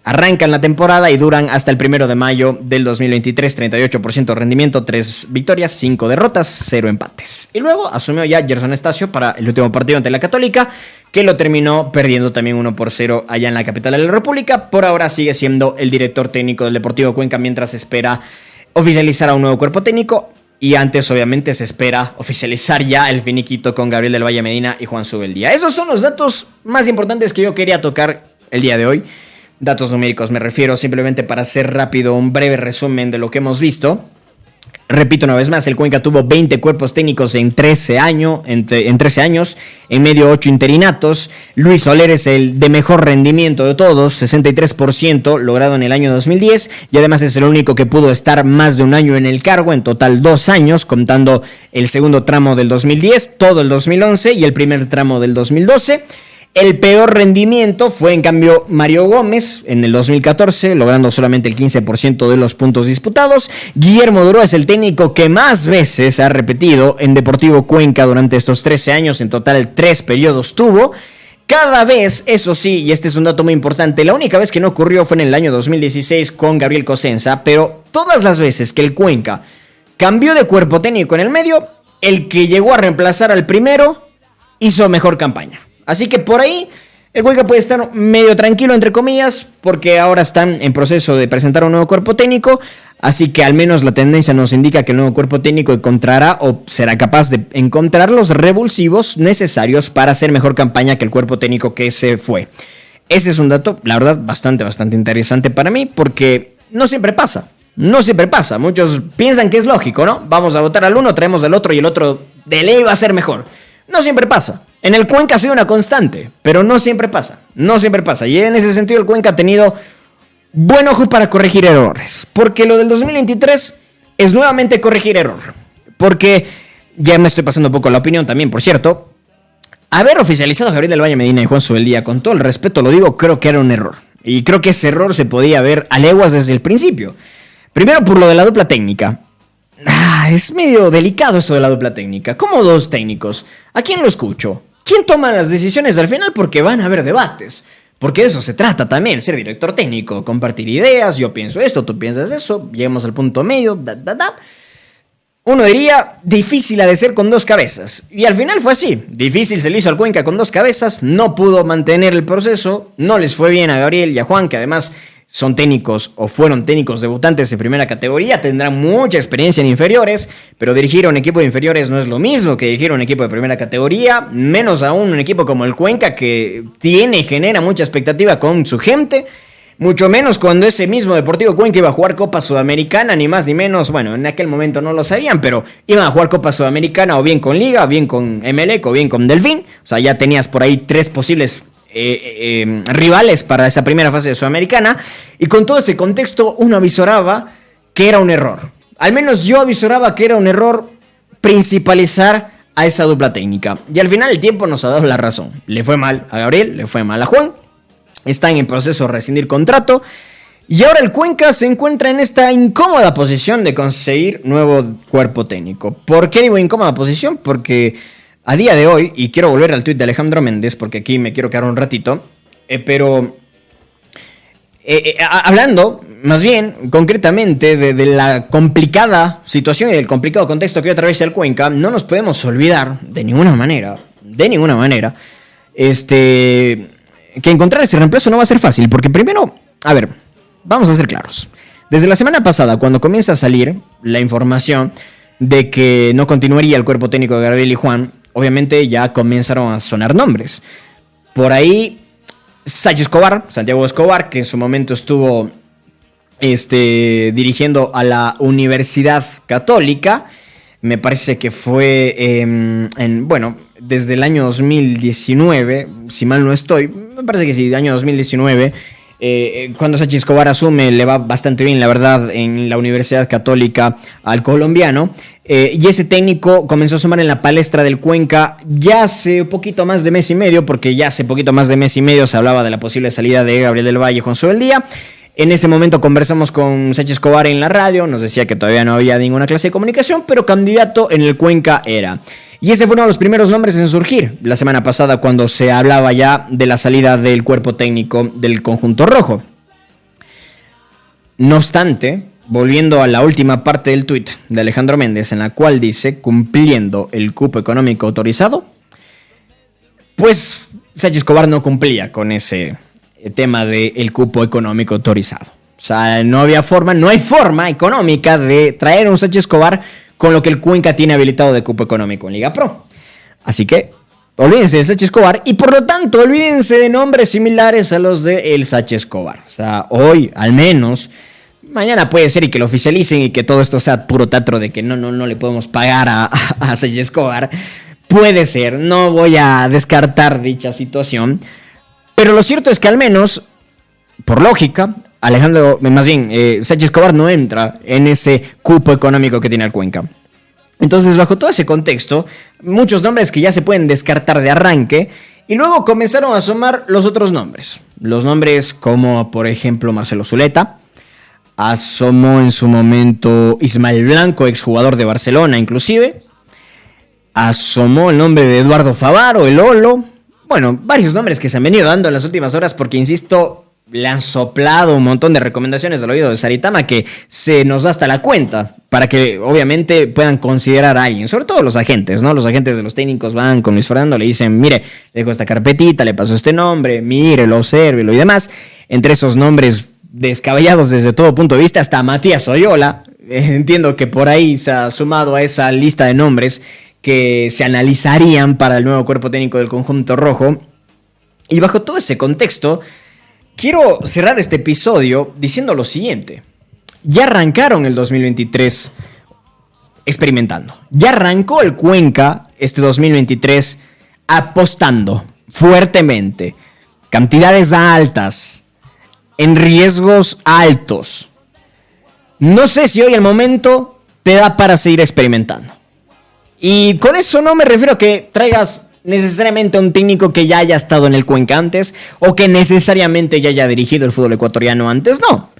arrancan la temporada y duran hasta el 1 de mayo del 2023, 38% de rendimiento, 3 victorias, 5 derrotas, 0 empates. Y luego asumió ya Gerson Estacio para el último partido ante la Católica, que lo terminó perdiendo también 1-0 allá en la capital de la República. Por ahora sigue siendo el director técnico del Deportivo Cuenca mientras espera oficializar a un nuevo cuerpo técnico. Y antes, obviamente, se espera oficializar ya el finiquito con Gabriel del Valle Medina y Juan Zubeldía. Esos son los datos más importantes que yo quería tocar el día de hoy. Datos numéricos me refiero, simplemente para hacer rápido un breve resumen de lo que hemos visto. Repito una vez más, el Cuenca tuvo 20 cuerpos técnicos en 13 años, en medio 8 interinatos. Luis Soler es el de mejor rendimiento de todos, 63% logrado en el año 2010, y además es el único que pudo estar más de un año en el cargo, en total 2 años, contando el segundo tramo del 2010, todo el 2011 y el primer tramo del 2012. El peor rendimiento fue en cambio Mario Gómez en el 2014, logrando solamente el 15% de los puntos disputados. Guillermo Duró es el técnico que más veces ha repetido en Deportivo Cuenca durante estos 13 años, en total 3 periodos tuvo. Cada vez, eso sí, y este es un dato muy importante, la única vez que no ocurrió fue en el año 2016 con Gabriel Cosenza, pero todas las veces que el Cuenca cambió de cuerpo técnico en el medio, el que llegó a reemplazar al primero hizo mejor campaña. Así que por ahí el Cuenca puede estar medio tranquilo, entre comillas, porque ahora están en proceso de presentar un nuevo cuerpo técnico, así que al menos la tendencia nos indica que el nuevo cuerpo técnico encontrará o será capaz de encontrar los revulsivos necesarios para hacer mejor campaña que el cuerpo técnico que se fue. Ese es un dato, la verdad, bastante interesante para mí, porque no siempre pasa. Muchos piensan que es lógico, ¿no? Vamos a votar al uno, traemos al otro y el otro de ley va a ser mejor. No siempre pasa. En el Cuenca ha sido una constante, pero no siempre pasa. Y en ese sentido el Cuenca ha tenido buen ojo para corregir errores. Porque lo del 2023 es nuevamente corregir error. Porque ya me estoy pasando un poco la opinión también, por cierto. Haber oficializado a Gabriel del Valle Medina y Juan Zubeldía, con todo el respeto lo digo, creo que era un error. Y creo que ese error se podía ver a leguas desde el principio. Primero por lo de la dupla técnica. Es medio delicado eso de la dupla técnica. ¿Cómo dos técnicos? ¿A quién lo escucho? ¿Quién toma las decisiones al final? Porque van a haber debates. Porque de eso se trata también, ser director técnico. Compartir ideas, yo pienso esto, tú piensas eso. Lleguemos al punto medio. Uno diría, difícil ha de ser con 2 cabezas. Y al final fue así. Difícil se le hizo al Cuenca con 2 cabezas. No pudo mantener el proceso. No les fue bien a Gabriel y a Juan, que además son técnicos o fueron técnicos debutantes en primera categoría, tendrán mucha experiencia en inferiores, pero dirigir a un equipo de inferiores no es lo mismo que dirigir a un equipo de primera categoría, menos aún un equipo como el Cuenca que tiene y genera mucha expectativa con su gente, mucho menos cuando ese mismo Deportivo Cuenca iba a jugar Copa Sudamericana, ni más ni menos, bueno, en aquel momento no lo sabían, pero iban a jugar Copa Sudamericana o bien con Liga, o bien con Emelec, o bien con Delfín, o sea, ya tenías por ahí 3 posibles rivales para esa primera fase de Sudamericana, y con todo ese contexto uno avisoraba que era un error. Al menos yo avisoraba que era un error principalizar a esa dupla técnica. Y al final el tiempo nos ha dado la razón. Le fue mal a Gabriel, le fue mal a Juan. Están en proceso de rescindir contrato. Y ahora el Cuenca se encuentra en esta incómoda posición de conseguir nuevo cuerpo técnico. ¿Por qué digo incómoda posición? Porque a día de hoy, y quiero volver al tuit de Alejandro Méndez, porque aquí me quiero quedar un ratito, hablando más bien concretamente de la complicada situación y del complicado contexto que hoy atraviesa el Cuenca, no nos podemos olvidar de ninguna manera, que encontrar ese reemplazo no va a ser fácil, porque primero, a ver, vamos a ser claros. Desde la semana pasada, cuando comienza a salir la información de que no continuaría el cuerpo técnico de Gabriel y Juan, obviamente ya comenzaron a sonar nombres. Por ahí Sánchez Escobar, Santiago Escobar, que en su momento estuvo dirigiendo a la Universidad Católica. Me parece que fue desde el año 2019, si mal no estoy, me parece que sí, del año 2019, cuando Sánchez Escobar asume, le va bastante bien, la verdad, en la Universidad Católica al colombiano. Y ese técnico comenzó a sumar en la palestra del Cuenca ya hace poquito más de mes y medio, porque ya hace poquito más de mes y medio se hablaba de la posible salida de Gabriel del Valle con Subeldía. En ese momento conversamos con Sánchez Escobar en la radio, nos decía que todavía no había ninguna clase de comunicación, pero candidato en el Cuenca era. Y ese fue uno de los primeros nombres en surgir la semana pasada cuando se hablaba ya de la salida del cuerpo técnico del conjunto rojo. No obstante, volviendo a la última parte del tuit de Alejandro Méndez, en la cual dice, cumpliendo el cupo económico autorizado, pues Sánchez Escobar no cumplía con ese tema del cupo económico autorizado. O sea, no hay forma económica de traer a un Sánchez Escobar con lo que el Cuenca tiene habilitado de cupo económico en Liga Pro. Así que olvídense de Sánchez Escobar y por lo tanto olvídense de nombres similares a los de el Sánchez Escobar. O sea, hoy al menos, mañana puede ser y que lo oficialicen y que todo esto sea puro teatro de que no le podemos pagar a Sánchez Escobar. Puede ser, no voy a descartar dicha situación. Pero lo cierto es que al menos, por lógica, Sánchez Escobar no entra en ese cupo económico que tiene el Cuenca. Entonces, bajo todo ese contexto, muchos nombres que ya se pueden descartar de arranque, y luego comenzaron a asomar los otros nombres. Los nombres como, por ejemplo, Marcelo Zuleta, asomó en su momento Ismael Blanco, exjugador de Barcelona inclusive, asomó el nombre de Eduardo Favaro, el Olo. Bueno, varios nombres que se han venido dando en las últimas horas porque, insisto, le han soplado un montón de recomendaciones al oído de Saritama que se nos va hasta la cuenta para que obviamente puedan considerar a alguien, sobre todo los agentes, ¿no? Los agentes de los técnicos van con Luis Fernando, le dicen, mire, le dejo esta carpetita, le paso este nombre, mírelo, obsérvelo y demás. Entre esos nombres descabellados desde todo punto de vista, hasta Matías Oyola, entiendo que por ahí se ha sumado a esa lista de nombres que se analizarían para el nuevo cuerpo técnico del conjunto rojo. Y bajo todo ese contexto, quiero cerrar este episodio diciendo lo siguiente. Ya arrancaron el 2023 experimentando. Ya arrancó el Cuenca este 2023 apostando fuertemente. Cantidades altas, en riesgos altos. No sé si hoy el momento te da para seguir experimentando. Y con eso no me refiero a que traigas necesariamente a un técnico que ya haya estado en el Cuenca antes o que necesariamente ya haya dirigido el fútbol ecuatoriano antes, no.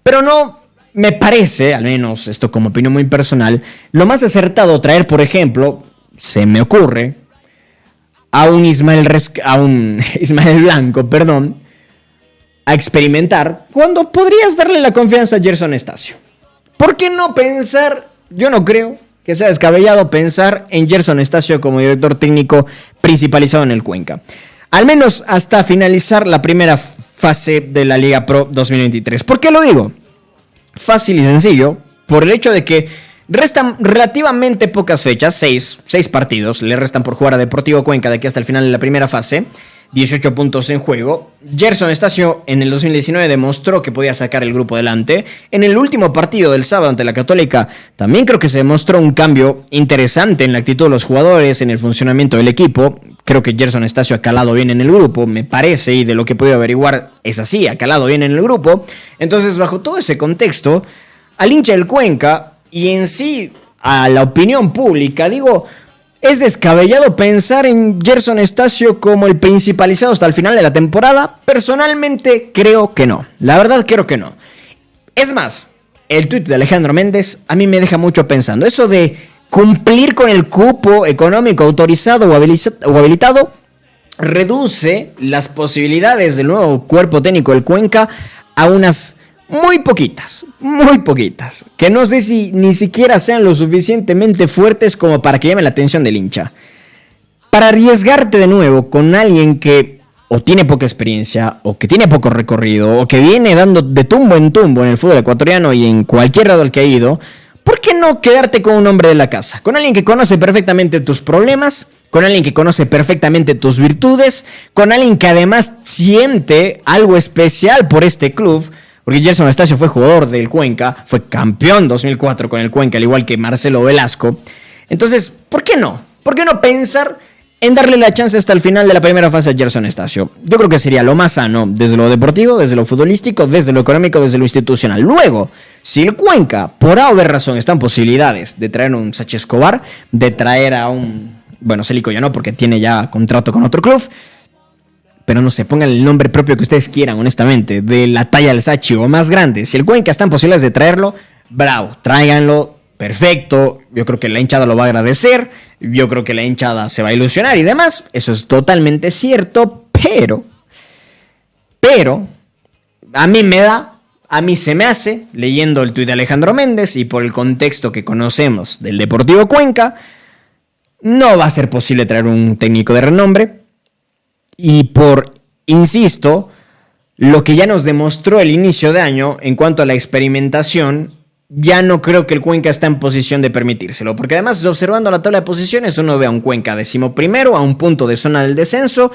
Pero no me parece, al menos esto como opinión muy personal, lo más acertado traer, por ejemplo, se me ocurre, a un Ismael Blanco, a experimentar cuando podrías darle la confianza a Gerson Estacio. ¿Por qué no pensar? Yo no creo que sea descabellado pensar en Gerson Estacio como director técnico principalizado en el Cuenca. Al menos hasta finalizar la primera fase de la Liga Pro 2023. ¿Por qué lo digo? Fácil y sencillo, por el hecho de que restan relativamente pocas fechas, 6 partidos, le restan por jugar a Deportivo Cuenca de aquí hasta el final de la primera fase, 18 puntos en juego. Gerson Estacio en el 2019 demostró que podía sacar el grupo adelante. En el último partido del sábado ante la Católica también creo que se demostró un cambio interesante en la actitud de los jugadores, en el funcionamiento del equipo. Creo que Gerson Estacio ha calado bien en el grupo, me parece, y de lo que he podido averiguar es así, ha calado bien en el grupo. Entonces, bajo todo ese contexto, al hincha del Cuenca y en sí a la opinión pública, digo, ¿es descabellado pensar en Gerson Estacio como el principalizado hasta el final de la temporada? Personalmente creo que no. La verdad creo que no. Es más, el tuit de Alejandro Méndez a mí me deja mucho pensando. Eso de cumplir con el cupo económico autorizado o habilitado reduce las posibilidades del nuevo cuerpo técnico del Cuenca a unas muy poquitas, que no sé si ni siquiera sean lo suficientemente fuertes como para que llame la atención del hincha. Para arriesgarte de nuevo con alguien que o tiene poca experiencia, o que tiene poco recorrido, o que viene dando de tumbo en tumbo en el fútbol ecuatoriano y en cualquier lado al que ha ido, ¿por qué no quedarte con un hombre de la casa? Con alguien que conoce perfectamente tus problemas, con alguien que conoce perfectamente tus virtudes, con alguien que además siente algo especial por este club, porque Gerson Estacio fue jugador del Cuenca, fue campeón 2004 con el Cuenca, al igual que Marcelo Velasco. Entonces, ¿por qué no? ¿Por qué no pensar en darle la chance hasta el final de la primera fase a Gerson Estacio? Yo creo que sería lo más sano, desde lo deportivo, desde lo futbolístico, desde lo económico, desde lo institucional. Luego, si el Cuenca, por A o B razón, está en posibilidades de traer a un Sachi Escobar, de traer a un... Bueno, Célico ya no, porque tiene ya contrato con otro club. Pero no sé, pongan el nombre propio que ustedes quieran, honestamente, de la talla del Sachi o más grande. Si el Cuenca está en posibilidades de traerlo, bravo, tráiganlo, perfecto. Yo creo que la hinchada lo va a agradecer, yo creo que la hinchada se va a ilusionar y demás. Eso es totalmente cierto, pero, a mí se me hace, leyendo el tuit de Alejandro Méndez y por el contexto que conocemos del Deportivo Cuenca, no va a ser posible traer un técnico de renombre. Y insisto, lo que ya nos demostró el inicio de año en cuanto a la experimentación, ya no creo que el Cuenca está en posición de permitírselo. Porque además, observando la tabla de posiciones, uno ve a un Cuenca 11º, a un punto de zona del descenso,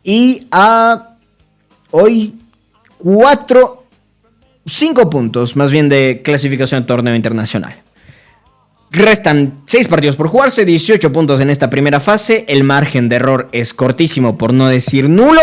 y a hoy 5 puntos más bien de clasificación a torneo internacional. Restan 6 partidos por jugarse, 18 puntos en esta primera fase. El margen de error es cortísimo, por no decir nulo.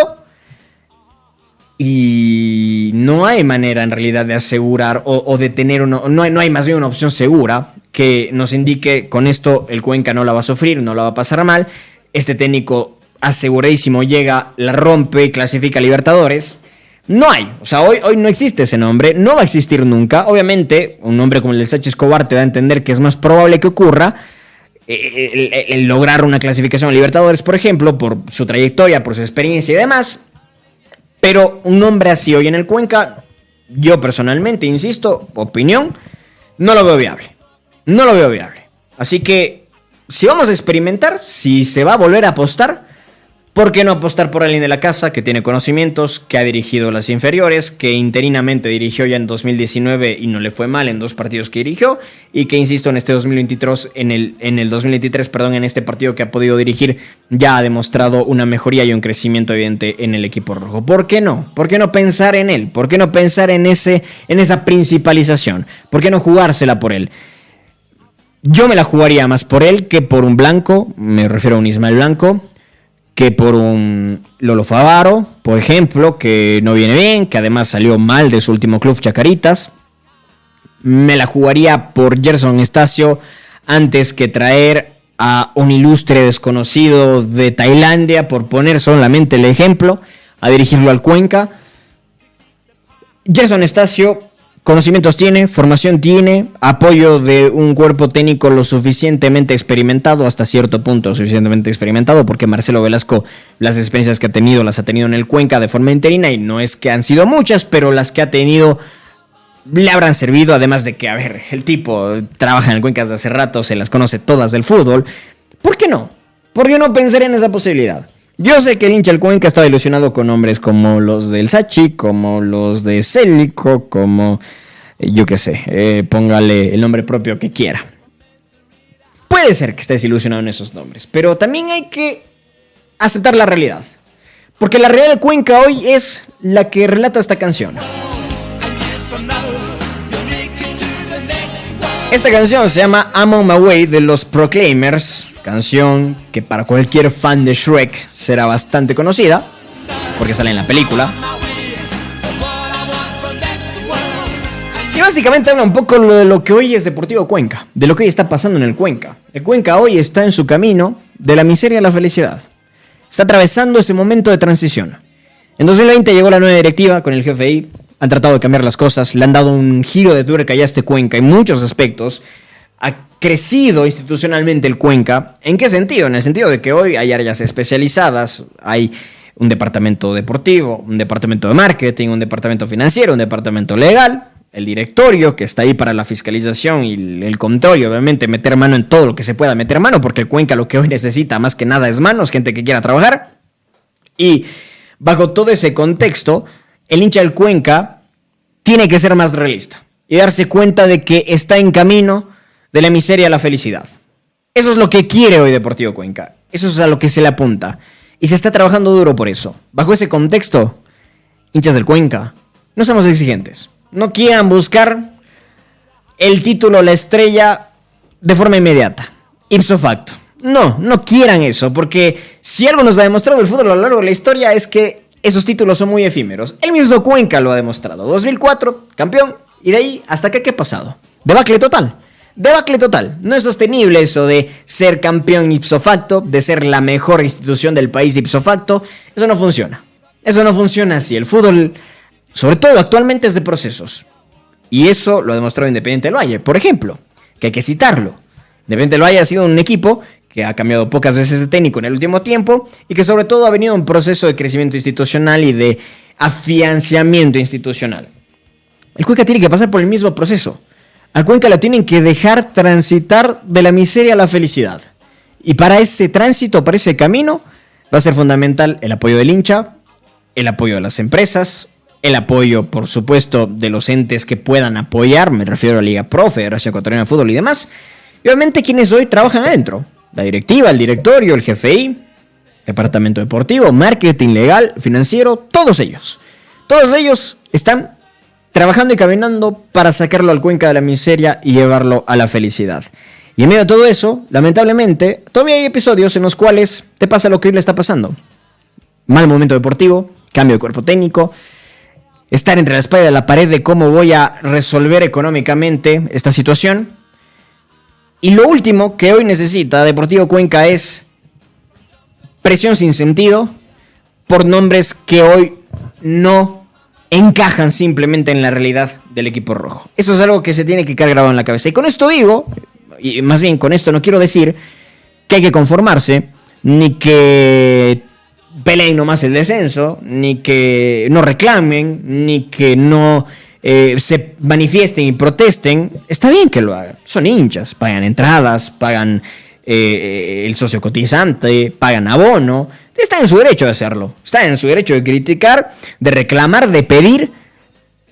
Y no hay manera en realidad de asegurar o de tener no hay más bien una opción segura que nos indique con esto el Cuenca no la va a sufrir, no la va a pasar mal. Este técnico aseguradísimo llega, la rompe y clasifica a Libertadores. No hay, o sea, hoy no existe ese nombre, no va a existir nunca. Obviamente, un nombre como el de Sachi Escobar te da a entender que es más probable que ocurra el lograr una clasificación a Libertadores, por ejemplo, por su trayectoria, por su experiencia y demás. Pero un nombre así hoy en el Cuenca, yo personalmente, insisto, opinión, no lo veo viable. No lo veo viable. Así que, si vamos a experimentar, si se va a volver a apostar, ¿por qué no apostar por alguien de la casa que tiene conocimientos, que ha dirigido las inferiores, que interinamente dirigió ya en 2019 y no le fue mal en 2 partidos que dirigió, y que, insisto, en este 2023, en este partido que ha podido dirigir, ya ha demostrado una mejoría y un crecimiento evidente en el equipo rojo? ¿Por qué no? ¿Por qué no pensar en él? ¿Por qué no pensar en esa principalización? ¿Por qué no jugársela por él? Yo me la jugaría más por él que por un Blanco, me refiero a un Ismael Blanco, que por un Lolo Favaro, por ejemplo, que no viene bien, que además salió mal de su último club, Chacaritas. Me la jugaría por Gerson Estacio antes que traer a un ilustre desconocido de Tailandia, por poner solamente el ejemplo, a dirigirlo al Cuenca. Gerson Estacio, conocimientos tiene, formación tiene, apoyo de un cuerpo técnico lo suficientemente experimentado, hasta cierto punto suficientemente experimentado, porque Marcelo Velasco, las experiencias que ha tenido, las ha tenido en el Cuenca de forma interina, y no es que han sido muchas, pero las que ha tenido le habrán servido, además de que, a ver, el tipo trabaja en el Cuenca desde hace rato, se las conoce todas del fútbol. ¿Por qué no? ¿Por qué no pensar en esa posibilidad? Yo sé que el hincha del Cuenca estaba ilusionado con nombres como los del Sachi, como los de Célico, como, yo qué sé, póngale el nombre propio que quiera. Puede ser que estés ilusionado en esos nombres, pero también hay que aceptar la realidad. Porque la realidad del Cuenca hoy es la que relata esta canción. Esta canción se llama I'm on my way de los Proclaimers, canción que para cualquier fan de Shrek será bastante conocida, porque sale en la película. Y básicamente habla un poco de lo que hoy es Deportivo Cuenca, de lo que hoy está pasando en el Cuenca. El Cuenca hoy está en su camino de la miseria a la felicidad. Está atravesando ese momento de transición. En 2020 llegó la nueva directiva con el GFI. Han tratado de cambiar las cosas, le han dado un giro de tuerca ya a este Cuenca en muchos aspectos. Ha crecido institucionalmente el Cuenca. ¿En qué sentido? En el sentido de que hoy hay áreas especializadas, hay un departamento deportivo, un departamento de marketing, un departamento financiero, un departamento legal, el directorio que está ahí para la fiscalización y el control y obviamente meter mano en todo lo que se pueda meter mano, porque el Cuenca lo que hoy necesita más que nada es manos, gente que quiera trabajar. Y bajo todo ese contexto, el hincha del Cuenca tiene que ser más realista y darse cuenta de que está en camino de la miseria a la felicidad. Eso es lo que quiere hoy Deportivo Cuenca. Eso es a lo que se le apunta. Y se está trabajando duro por eso. Bajo ese contexto, hinchas del Cuenca, no seamos exigentes. No quieran buscar el título, la estrella, de forma inmediata, ipso facto. No quieran eso, porque si algo nos ha demostrado el fútbol a lo largo de la historia es que esos títulos son muy efímeros. El mismo Cuenca lo ha demostrado. 2004, campeón, y de ahí hasta acá, ¿qué ha pasado? Debacle total. No es sostenible eso de ser campeón ipso facto, de ser la mejor institución del país ipso facto. Eso no funciona. Eso no funciona así. El fútbol, sobre todo actualmente, es de procesos. Y eso lo ha demostrado Independiente del Valle, por ejemplo, que hay que citarlo. Independiente del Valle ha sido un equipo que ha cambiado pocas veces de técnico en el último tiempo y que sobre todo ha venido un proceso de crecimiento institucional y de afianzamiento institucional. El Cuenca tiene que pasar por el mismo proceso. Al Cuenca lo tienen que dejar transitar de la miseria a la felicidad. Y para ese tránsito, para ese camino, va a ser fundamental el apoyo del hincha, el apoyo de las empresas, el apoyo, por supuesto, de los entes que puedan apoyar, me refiero a Liga Pro, Federación Ecuatoriana de Fútbol y demás, y obviamente quienes hoy trabajan adentro, la directiva, el directorio, el GFI, departamento deportivo, marketing, legal, financiero, todos ellos están trabajando y caminando para sacarlo al Cuenca de la miseria y llevarlo a la felicidad. Y en medio de todo eso, lamentablemente, todavía hay episodios en los cuales te pasa lo que hoy le está pasando. Mal momento deportivo, cambio de cuerpo técnico, estar entre la espalda y la pared de cómo voy a resolver económicamente esta situación. Y lo último que hoy necesita Deportivo Cuenca es presión sin sentido por nombres que hoy no encajan simplemente en la realidad del equipo rojo. Eso es algo que se tiene que quedar grabado en la cabeza. Y con esto digo, y más bien con esto no quiero decir que hay que conformarse, ni que peleen nomás el descenso, ni que no reclamen, ni que no se manifiesten y protesten. Está bien que lo hagan, son hinchas, pagan entradas, pagan el socio cotizante, pagan abono. Está en su derecho de hacerlo, está en su derecho de criticar, de reclamar, de pedir,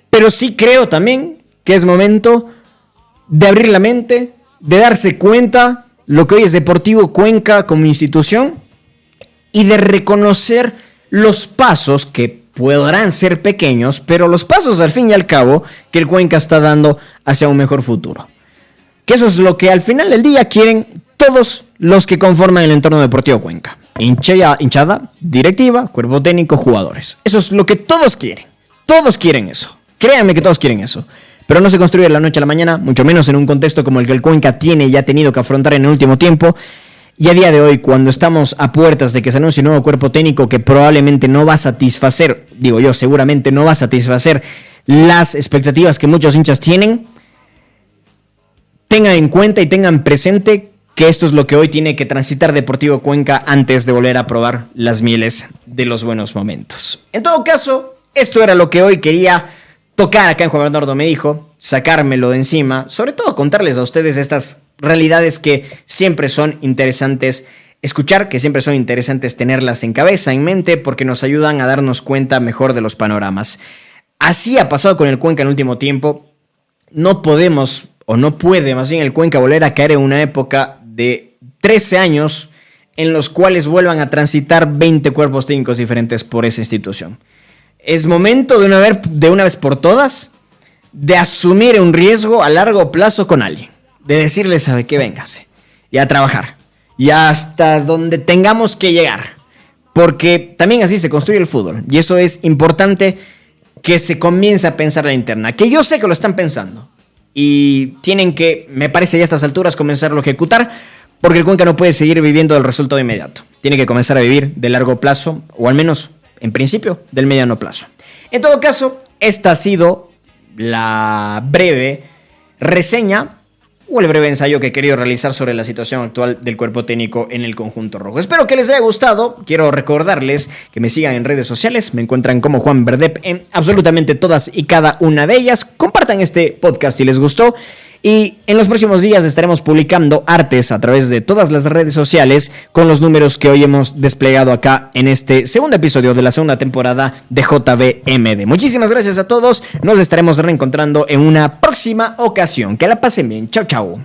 pero sí creo también que es momento de abrir la mente, de darse cuenta lo que hoy es Deportivo Cuenca como institución y de reconocer los pasos que podrán ser pequeños, pero los pasos al fin y al cabo que el Cuenca está dando hacia un mejor futuro. Que eso es lo que al final del día quieren todos los que conforman el entorno Deportivo Cuenca. Hinchada, directiva, cuerpo técnico, jugadores. Eso es lo que todos quieren. Todos quieren eso. Créanme que todos quieren eso. Pero no se construye de la noche a la mañana, mucho menos en un contexto como el que el Cuenca tiene y ha tenido que afrontar en el último tiempo. Y a día de hoy, cuando estamos a puertas de que se anuncie un nuevo cuerpo técnico que probablemente no va a satisfacer, digo yo, seguramente no va a satisfacer las expectativas que muchos hinchas tienen, tengan en cuenta y tengan presente que esto es lo que hoy tiene que transitar Deportivo Cuenca antes de volver a probar las mieles de los buenos momentos. En todo caso, esto era lo que hoy quería tocar acá en Juan Bernardo Me Dijo, sacármelo de encima, sobre todo contarles a ustedes estas realidades que siempre son interesantes escuchar, que siempre son interesantes tenerlas en cabeza, en mente, porque nos ayudan a darnos cuenta mejor de los panoramas. Así ha pasado con el Cuenca en el último tiempo. No podemos, o no puede más bien el Cuenca volver a caer en una época de 13 años en los cuales vuelvan a transitar 20 cuerpos técnicos diferentes por esa institución. Es momento de una vez por todas de asumir un riesgo a largo plazo con alguien. De decirle, sabe que véngase y a trabajar. Y hasta donde tengamos que llegar. Porque también así se construye el fútbol. Y eso es importante que se comience a pensar a la interna. Que yo sé que lo están pensando. Y tienen que, me parece ya a estas alturas, comenzarlo a ejecutar. Porque el Cuenca no puede seguir viviendo del resultado inmediato. Tiene que comenzar a vivir de largo plazo. O al menos, en principio, del mediano plazo. En todo caso, esta ha sido la breve reseña o el breve ensayo que he querido realizar sobre la situación actual del cuerpo técnico en el conjunto rojo. Espero que les haya gustado. Quiero recordarles que me sigan en redes sociales. Me encuentran como Juan Verdep en absolutamente todas y cada una de ellas. Compartan este podcast si les gustó. Y en los próximos días estaremos publicando artes a través de todas las redes sociales con los números que hoy hemos desplegado acá en este segundo episodio de la segunda temporada de JBMD. Muchísimas gracias a todos. Nos estaremos reencontrando en una próxima ocasión. Que la pasen bien. Chau, chau.